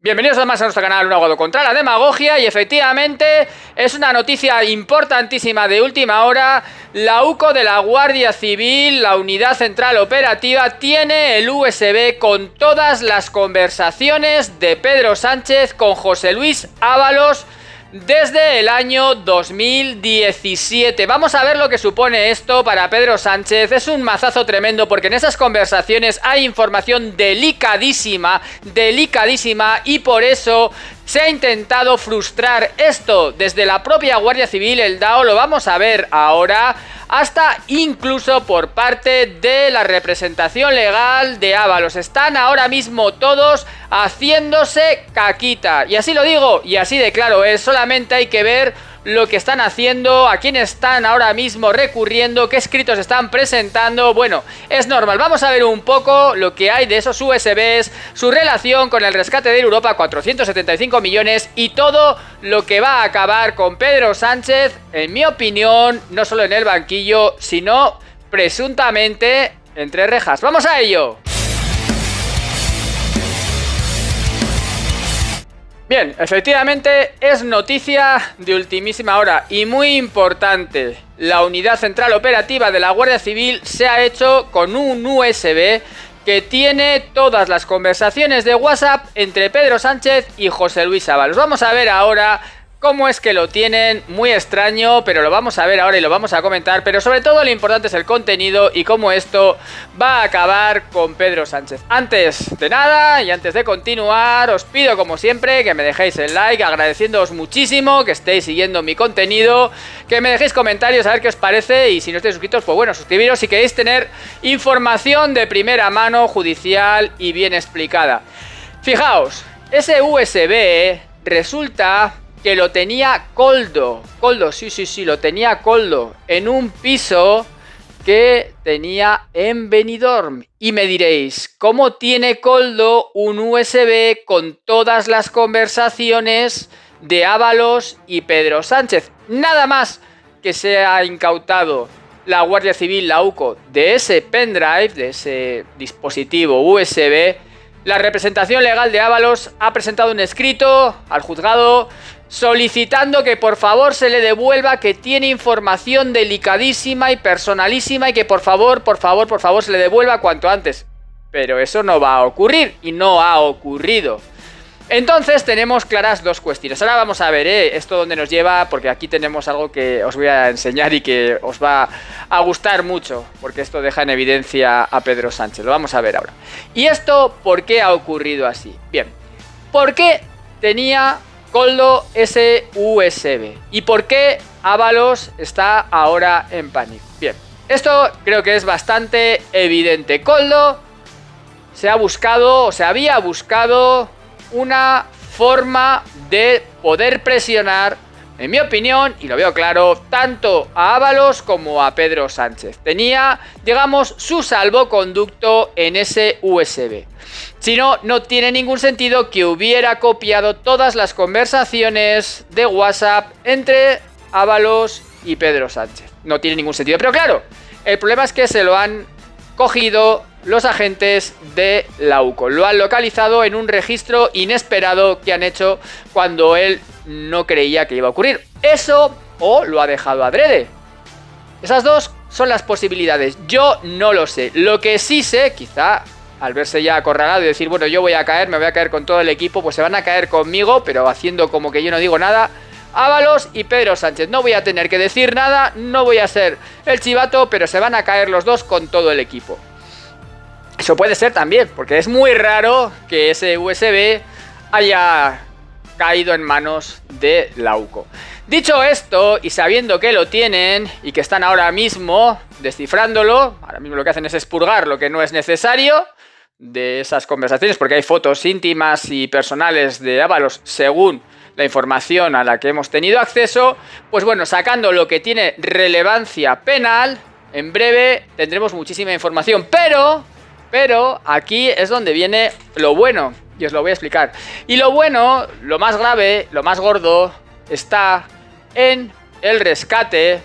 Bienvenidos además a nuestro canal Un Abogado contra la Demagogia. Y efectivamente es una noticia importantísima de última hora. La UCO de la Guardia Civil, la Unidad Central Operativa, tiene el USB con todas las conversaciones de Pedro Sánchez con José Luis Ábalos desde el año 2017. Vamos a ver lo que supone esto para Pedro Sánchez. Es un mazazo tremendo porque en esas conversaciones hay información delicadísima, y por eso se ha intentado frustrar esto desde la propia Guardia Civil, el DAO, lo vamos a ver ahora, hasta incluso por parte de la representación legal de Ábalos. Están ahora mismo todos haciéndose caquita. Y así lo digo, y así de claro es. Solamente hay que ver lo que están haciendo, a quién están ahora mismo recurriendo, qué escritos están presentando. Bueno, es normal. Vamos a ver un poco lo que hay de esos USBs, su relación con el rescate de Europa, 475 millones, y todo lo que va a acabar con Pedro Sánchez, en mi opinión, no solo en el banquillo, sino presuntamente entre rejas. ¡Vamos a ello! Bien, efectivamente es noticia de ultimísima hora y muy importante. La Unidad Central Operativa de la Guardia Civil se ha hecho con un USB que tiene todas las conversaciones de WhatsApp entre Pedro Sánchez y José Luis Ábalos. Vamos a ver ahora cómo es que lo tienen, muy extraño, pero lo vamos a ver ahora y lo vamos a comentar. Pero sobre todo lo importante es el contenido y cómo esto va a acabar con Pedro Sánchez. Antes de nada y antes de continuar, os pido como siempre que me dejéis el like, agradeciéndoos muchísimo que estéis siguiendo mi contenido, que me dejéis comentarios a ver qué os parece, y si no estáis suscritos, pues bueno, suscribiros si queréis tener información de primera mano, judicial y bien explicada. Fijaos, ese USB resulta que lo tenía Koldo, sí, lo tenía Koldo, en un piso que tenía en Benidorm. Y me diréis, ¿cómo tiene Koldo un USB con todas las conversaciones de Ábalos y Pedro Sánchez? Nada más que se ha incautado la Guardia Civil, la UCO, de ese pendrive, de ese dispositivo USB, la representación legal de Ábalos ha presentado un escrito al juzgado solicitando que por favor se le devuelva, que tiene información delicadísima y personalísima y que por favor se le devuelva cuanto antes. Pero eso no va a ocurrir y no ha ocurrido. Entonces tenemos claras dos cuestiones. Ahora vamos a ver esto dónde nos lleva, porque aquí tenemos algo que os voy a enseñar y que os va a gustar mucho, porque esto deja en evidencia a Pedro Sánchez. Lo vamos a ver ahora. ¿Y esto por qué ha ocurrido así? Bien, ¿por qué tenía Koldo ese USB? ¿Y por qué Ábalos está ahora en pánico? Bien, esto creo que es bastante evidente. Koldo se había buscado una forma de poder presionar, en mi opinión, y lo veo claro, tanto a Ábalos como a Pedro Sánchez. Tenía, digamos, su salvoconducto en ese USB. Si no, no tiene ningún sentido que hubiera copiado todas las conversaciones de WhatsApp entre Ábalos y Pedro Sánchez. No tiene ningún sentido. Pero claro, el problema es que se lo han cogido los agentes de la UCO. Lo han localizado en un registro inesperado que han hecho cuando él no creía que iba a ocurrir. Eso, o lo ha dejado adrede. Esas dos son las posibilidades. Yo no lo sé. Lo que sí sé, quizá al verse ya acorralado y decir, bueno, yo voy a caer, me voy a caer con todo el equipo, pues se van a caer conmigo, pero haciendo como que yo no digo nada, Ábalos y Pedro Sánchez. No voy a tener que decir nada, no voy a ser el chivato, pero se van a caer los dos con todo el equipo. Eso puede ser también, porque es muy raro que ese USB haya caído en manos de la UCO. Dicho esto, y sabiendo que lo tienen y que están ahora mismo descifrándolo, ahora mismo lo que hacen es expurgar lo que no es necesario de esas conversaciones, porque hay fotos íntimas y personales de Ábalos según la información a la que hemos tenido acceso, pues bueno, sacando lo que tiene relevancia penal, en breve tendremos muchísima información, pero aquí es donde viene lo bueno, y os lo voy a explicar. Y lo bueno, lo más grave, lo más gordo, está en el rescate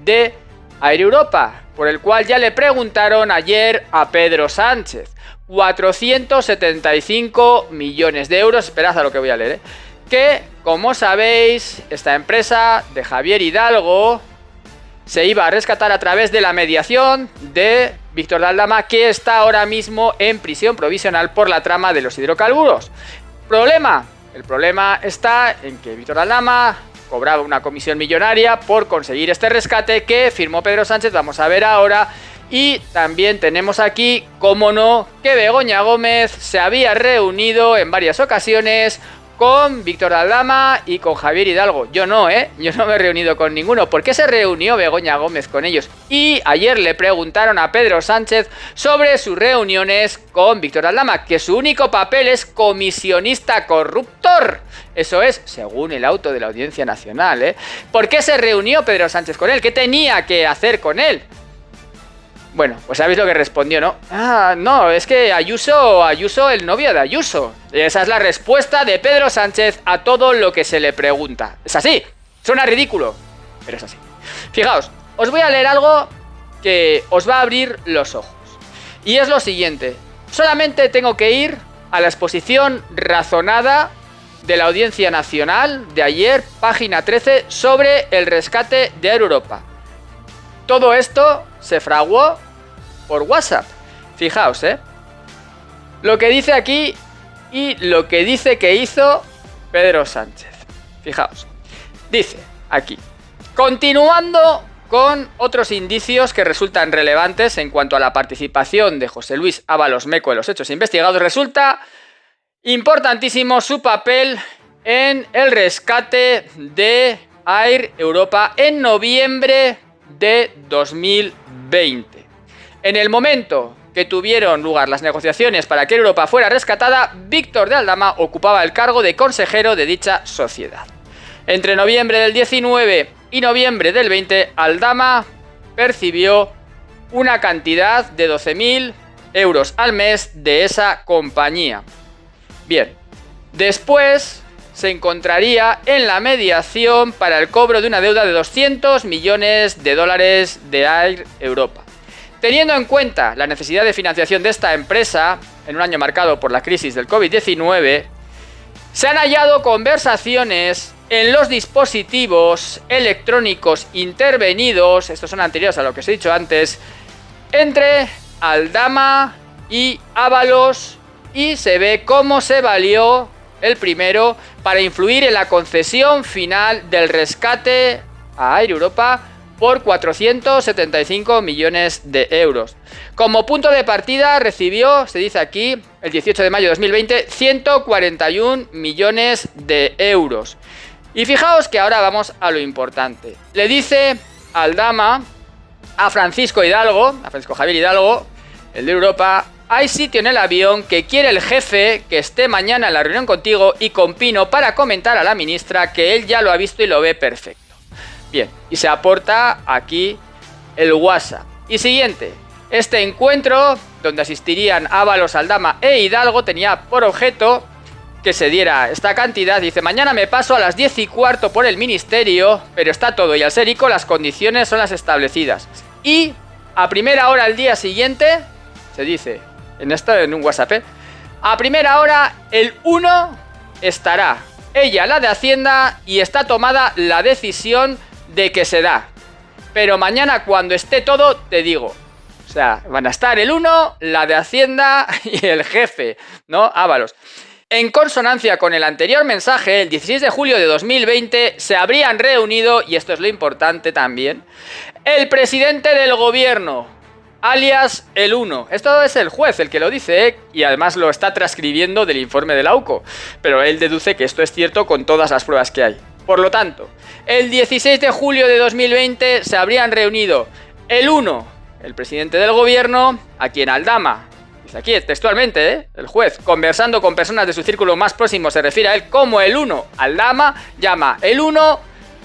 de Air Europa, por el cual ya le preguntaron ayer a Pedro Sánchez. 475 millones de euros. Esperad a lo que voy a leer, que, como sabéis, esta empresa de Javier Hidalgo se iba a rescatar a través de la mediación de Víctor de Aldama, que está ahora mismo en prisión provisional por la trama de los hidrocarburos. ¿Problema? El problema está en que Víctor de Aldama cobraba una comisión millonaria por conseguir este rescate que firmó Pedro Sánchez, vamos a ver ahora. Y también tenemos aquí, como no, que Begoña Gómez se había reunido en varias ocasiones con Víctor de Aldama y con Javier Hidalgo. Yo no, yo no me he reunido con ninguno. ¿Por qué se reunió Begoña Gómez con ellos? Y ayer le preguntaron a Pedro Sánchez sobre sus reuniones con Víctor de Aldama, que su único papel es comisionista corruptor. Eso es, según el auto de la Audiencia Nacional, ¿Por qué se reunió Pedro Sánchez con él? ¿Qué tenía que hacer con él? Bueno, pues sabéis lo que respondió, ¿no? Ah, no, es que Ayuso, el novio de Ayuso. Esa es la respuesta de Pedro Sánchez a todo lo que se le pregunta. Es así, suena ridículo, pero es así. Fijaos, os voy a leer algo que os va a abrir los ojos. Y es lo siguiente, solamente tengo que ir a la exposición razonada de la Audiencia Nacional de ayer, página 13, sobre el rescate de Air Europa. Todo esto se fraguó por WhatsApp. Fijaos, lo que dice aquí y lo que dice que hizo Pedro Sánchez. Fijaos. Dice aquí: continuando con otros indicios que resultan relevantes en cuanto a la participación de José Luis Ábalos Meco en los hechos investigados, resulta importantísimo su papel en el rescate de Air Europa en noviembre de 2020. En el momento que tuvieron lugar las negociaciones para que Europa fuera rescatada, Víctor de Aldama ocupaba el cargo de consejero de dicha sociedad. Entre noviembre del 19 y noviembre del 20, Aldama percibió una cantidad de 12.000 euros al mes de esa compañía. Bien, después se encontraría en la mediación para el cobro de una deuda de 200 millones de dólares de Air Europa. Teniendo en cuenta la necesidad de financiación de esta empresa, en un año marcado por la crisis del COVID-19, se han hallado conversaciones en los dispositivos electrónicos intervenidos, estos son anteriores a lo que os he dicho antes, entre Aldama y Ábalos, y se ve cómo se valió el primero para influir en la concesión final del rescate a Air Europa por 475 millones de euros. Como punto de partida recibió, se dice aquí, el 18 de mayo de 2020, 141 millones de euros. Y fijaos que ahora vamos a lo importante. Le dice Aldama a Francisco Javier Hidalgo, el de Europa: hay sitio en el avión que quiere el jefe que esté mañana en la reunión contigo y con Pino para comentar a la ministra que él ya lo ha visto y lo ve perfecto. Bien, y se aporta aquí el WhatsApp. Y siguiente, este encuentro, donde asistirían Ábalos, Aldama e Hidalgo, tenía por objeto que se diera esta cantidad. Dice: mañana me paso a las 10:15 por el ministerio, pero está todo y al ser ICO las condiciones son las establecidas. Y a primera hora al día siguiente, se dice en un WhatsApp, a primera hora el 1 estará ella, la de Hacienda, y está tomada la decisión de que se da. Pero mañana cuando esté todo te digo. O sea, van a estar el 1, la de Hacienda y el jefe, ¿no? Ábalos. En consonancia con el anterior mensaje, el 16 de julio de 2020 se habrían reunido, y esto es lo importante también, el presidente del gobierno, alias el 1. Esto es el juez el que lo dice, y además lo está transcribiendo del informe de la UCO, pero él deduce que esto es cierto con todas las pruebas que hay. Por lo tanto, el 16 de julio de 2020 se habrían reunido el 1, el presidente del gobierno, a quien Aldama, dice aquí textualmente, el juez, conversando con personas de su círculo más próximo, se refiere a él como el 1. Aldama llama el 1,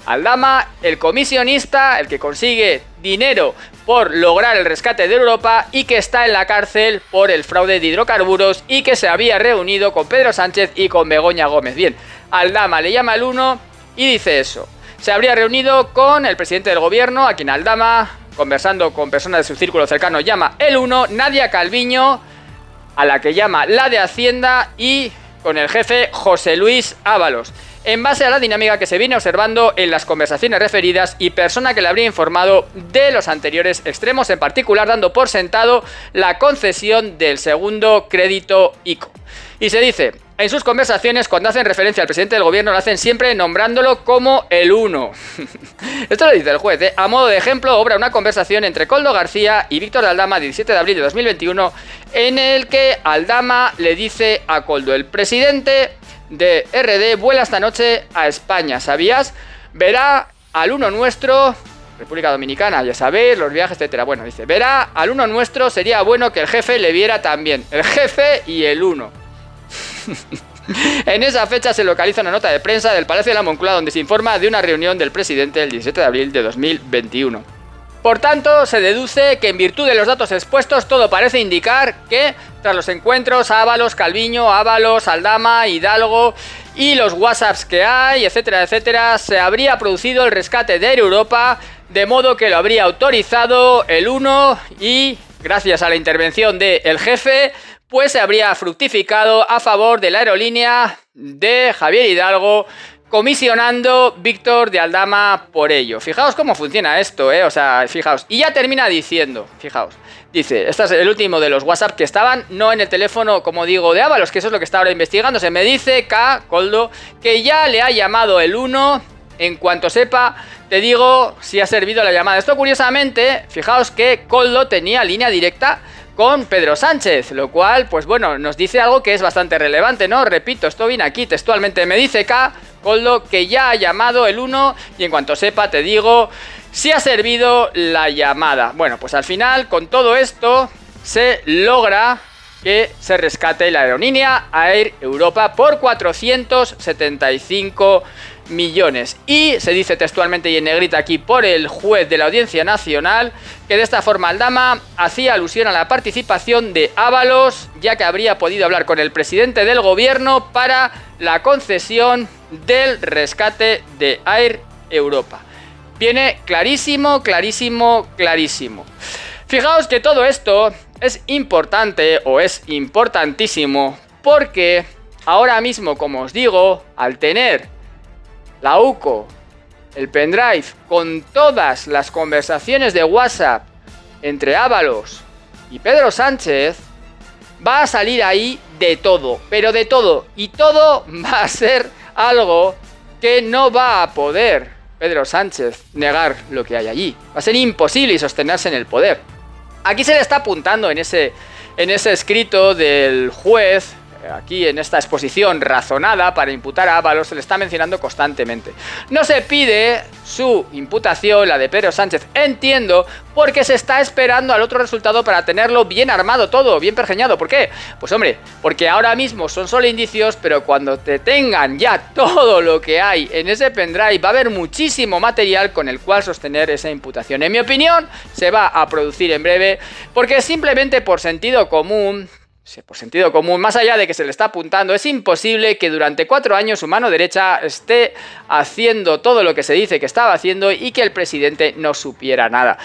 Aldama, el comisionista, el que consigue dinero por lograr el rescate de Europa y que está en la cárcel por el fraude de hidrocarburos y que se había reunido con Pedro Sánchez y con Begoña Gómez. Bien, Aldama le llama el 1 y dice eso. Se habría reunido con el presidente del gobierno, a quien Aldama, conversando con personas de su círculo cercano, llama el 1, Nadia Calviño, a la que llama la de Hacienda y con el jefe José Luis Ábalos, en base a la dinámica que se viene observando en las conversaciones referidas y persona que le habría informado de los anteriores extremos, en particular dando por sentado la concesión del segundo crédito ICO. Y se dice, en sus conversaciones, cuando hacen referencia al presidente del gobierno, lo hacen siempre nombrándolo como el uno. Esto lo dice el juez, ¿eh? A modo de ejemplo, obra una conversación entre Koldo García y Víctor de Aldama, 17 de abril de 2021, en el que Aldama le dice a Koldo, el presidente de RD vuela esta noche a España, ¿sabías? Verá al uno nuestro, República Dominicana, ya sabéis, los viajes, etcétera. Bueno, dice, verá al uno nuestro, sería bueno que el jefe le viera también. El jefe y el uno. En esa fecha se localiza una nota de prensa del Palacio de la Moncloa donde se informa de una reunión del presidente el 17 de abril de 2021. Por tanto, se deduce que en virtud de los datos expuestos todo parece indicar que tras los encuentros Ábalos, Calviño, Ábalos, Aldama, Hidalgo y los WhatsApps que hay, etcétera, etcétera, se habría producido el rescate de Air Europa, de modo que lo habría autorizado el uno y, gracias a la intervención del jefe, pues se habría fructificado a favor de la aerolínea de Javier Hidalgo, comisionando Víctor de Aldama por ello. Fijaos cómo funciona esto, o sea, fijaos. Y ya termina diciendo, fijaos, dice, este es el último de los WhatsApp que estaban, no en el teléfono, como digo, de Ábalos, que eso es lo que está ahora investigando. Se me dice, Koldo, que ya le ha llamado el 1, en cuanto sepa, te digo si ha servido la llamada. Esto curiosamente, fijaos que Koldo tenía línea directa con Pedro Sánchez, lo cual, pues bueno, nos dice algo que es bastante relevante, ¿no? Repito, esto viene aquí textualmente, me dice Koldo que ya ha llamado el 1 y en cuanto sepa te digo si ha servido la llamada. Bueno, pues al final con todo esto se logra que se rescate la aerolínea Air Europa por 475 millones. Y se dice textualmente y en negrita aquí por el juez de la Audiencia Nacional que de esta forma Aldama hacía alusión a la participación de Ábalos, ya que habría podido hablar con el presidente del gobierno para la concesión del rescate de Air Europa. Viene clarísimo, clarísimo, clarísimo. Fijaos que todo esto es importante o es importantísimo porque ahora mismo, como os digo, al tener la UCO, el pendrive, con todas las conversaciones de WhatsApp entre Ábalos y Pedro Sánchez, va a salir ahí de todo, pero de todo. Y todo va a ser algo que no va a poder Pedro Sánchez negar lo que hay allí. Va a ser imposible sostenerse en el poder. Aquí se le está apuntando en ese escrito del juez, aquí en esta exposición razonada para imputar a Ábalos, se le está mencionando constantemente. No se pide su imputación, la de Pedro Sánchez, entiendo, porque se está esperando al otro resultado para tenerlo bien armado todo, bien pergeñado. ¿Por qué? Pues hombre, porque ahora mismo son solo indicios, pero cuando te tengan ya todo lo que hay en ese pendrive, va a haber muchísimo material con el cual sostener esa imputación. En mi opinión, se va a producir en breve, porque simplemente por sentido común, más allá de que se le está apuntando, es imposible que durante 4 años su mano derecha esté haciendo todo lo que se dice que estaba haciendo y que el presidente no supiera nada.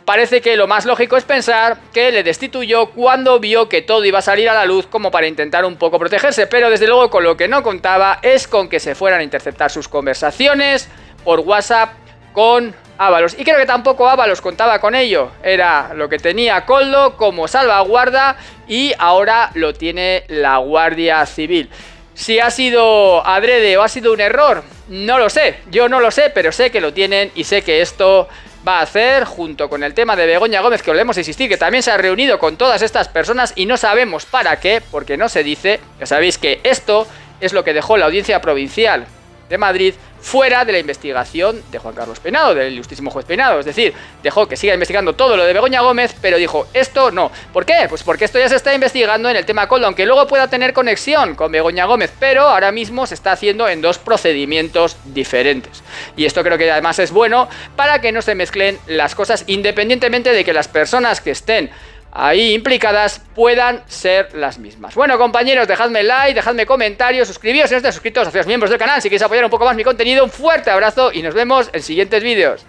Parece que lo más lógico es pensar que le destituyó cuando vio que todo iba a salir a la luz, como para intentar un poco protegerse, pero desde luego con lo que no contaba es con que se fueran a interceptar sus conversaciones por WhatsApp con Ábalos. Y creo que tampoco Ábalos contaba con ello. Era lo que tenía Koldo como salvaguarda y ahora lo tiene la Guardia Civil. Si ha sido adrede o ha sido un error, no lo sé. Yo no lo sé, pero sé que lo tienen y sé que esto va a hacer, junto con el tema de Begoña Gómez, que volvemos a insistir, que también se ha reunido con todas estas personas y no sabemos para qué, porque no se dice. Ya sabéis que esto es lo que dejó la Audiencia Provincial de Madrid fuera de la investigación de Juan Carlos Peinado, del ilustrísimo juez Peinado. Es decir, dejó que siga investigando todo lo de Begoña Gómez, pero dijo, esto no. ¿Por qué? Pues porque esto ya se está investigando en el tema Koldo, aunque luego pueda tener conexión con Begoña Gómez, pero ahora mismo se está haciendo en 2 procedimientos diferentes. Y esto creo que además es bueno para que no se mezclen las cosas, independientemente de que las personas que estén ahí implicadas puedan ser las mismas. Bueno, compañeros, dejadme like, dejadme comentarios, suscribíos si no estáis suscritos, haceos miembros del canal si queréis apoyar un poco más mi contenido. Un fuerte abrazo y nos vemos en siguientes vídeos.